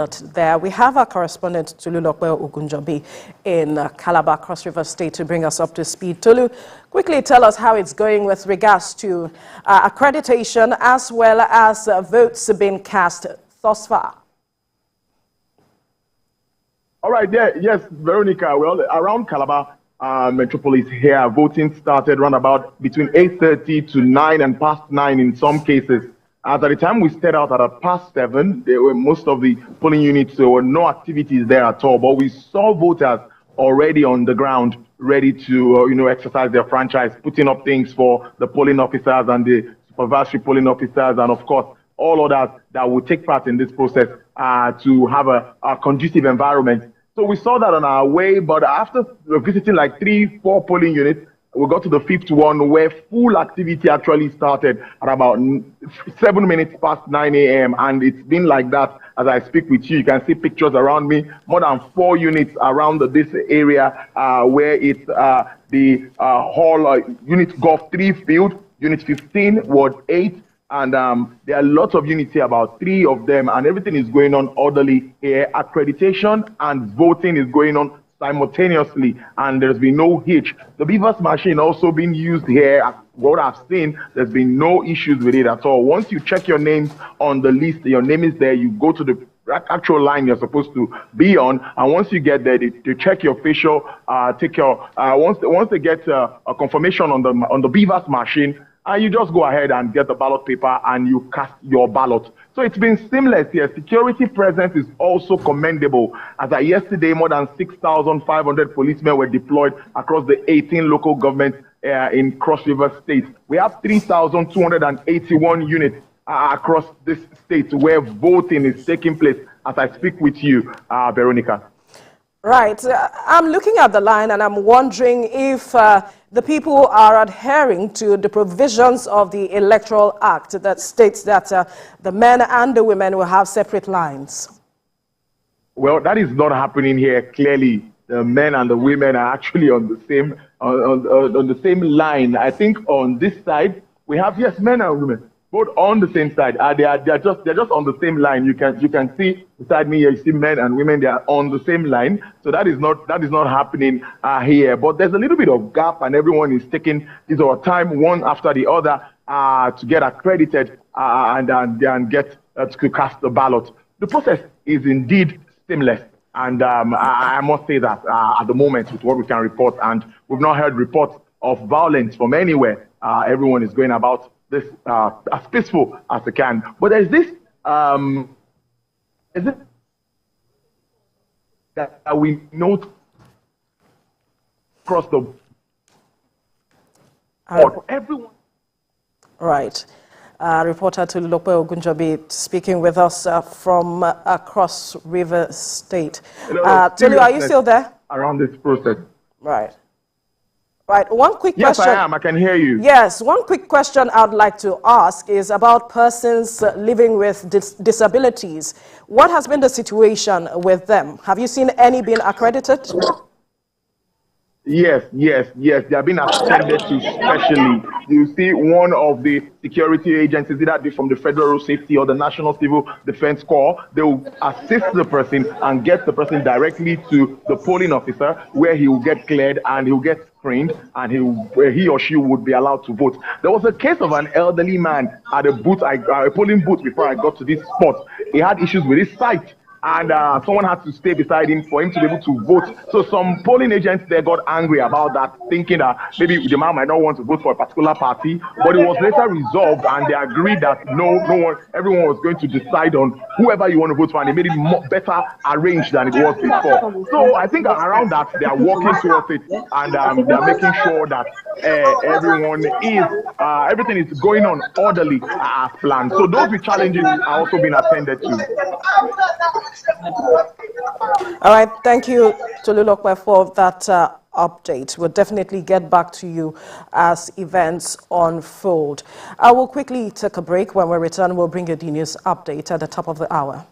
There we have our correspondent Tolu Ogunjobi in Calabar, Cross River State, to bring us up to speed. Tolu, quickly tell us how it's going with regards to accreditation as well as votes being cast thus far. All right, yes, Veronica. Well, around Calabar metropolis here, voting started around about between 8:30 to 9 and past 9 in some cases. At the time we stepped out at past 7, there were most of the polling units, there were no activities there at all. But we saw voters already on the ground, ready to exercise their franchise, putting up things for the polling officers and the supervisory polling officers, and of course all others that will take part in this process to have a conducive environment. So we saw that on our way, but after visiting like 3-4 polling units, we got to the 5th one where full activity actually started at about 7 minutes past 9 a.m. And it's been like that as I speak with you. You can see pictures around me, more than 4 units around this area where it's the hall unit Golf 3 field, unit 15, Ward 8. And there are lots of units here, about 3 of them, and everything is going on orderly here. Accreditation and voting is going on simultaneously, and there's been no hitch. The Beavers machine also being used here. What I've seen, there's been no issues with it at all. Once you check your names on the list, your name is there, you go to the actual line you're supposed to be on, and once you get there, they check your facial, take your once they get a confirmation on the Beavers machine, you just go ahead and get the ballot paper and you cast your ballot. So it's been seamless here. Security presence is also commendable. As of yesterday, more than 6,500 policemen were deployed across the 18 local governments in Cross River State. We have 3,281 units across this state where voting is taking place as I speak with you, Veronica. Right. I'm looking at the line and I'm wondering if the people are adhering to the provisions of the Electoral Act that states that the men and the women will have separate lines. Well, that is not happening here. Clearly, the men and the women are actually on the same on the same line. I think on this side we have, yes, men and women both on the same side. They're just on the same line. You can see beside me here, you see men and women, they are on the same line. So that is not happening here. But there's a little bit of gap, and everyone is taking his or her time one after the other to get accredited and get to cast the ballot. The process is indeed seamless, and I must say that at the moment with what we can report, and we've not heard reports of violence from anywhere. Everyone is going about this as peaceful as they can. But there's this is it that we note across the board for everyone. Right. Reporter Tolu Ogunjobi speaking with us from across River State. Tolu, are you still there? Around this process. Right. Right. One quick question. Yes, I am. I can hear you. Yes. One quick question I'd like to ask is about persons living with disabilities. What has been the situation with them? Have you seen any being accredited? Yes. They have been attended to specially. You see, one of the security agencies, either from the Federal Road Safety or the National Civil Defense Corps, they will assist the person and get the person directly to the polling officer, where he will get cleared and he will get screened, and he or she would be allowed to vote. There was a case of an elderly man at a polling booth before I got to this spot. He had issues with his sight, and someone had to stay beside him for him to be able to vote. So some polling agents there got angry about that, thinking that maybe the man might not want to vote for a particular party, but it was later resolved, and they agreed that everyone was going to decide on whoever you want to vote for, and they made it better arranged than it was before. So I think around that, they are working towards it, and they are making sure that everything is going on orderly as planned. So those with challenges are also being attended to. All right, thank you, Tolu Lokwe, for that update. We'll definitely get back to you as events unfold. I will quickly take a break. When we return, we'll bring you the news update at the top of the hour.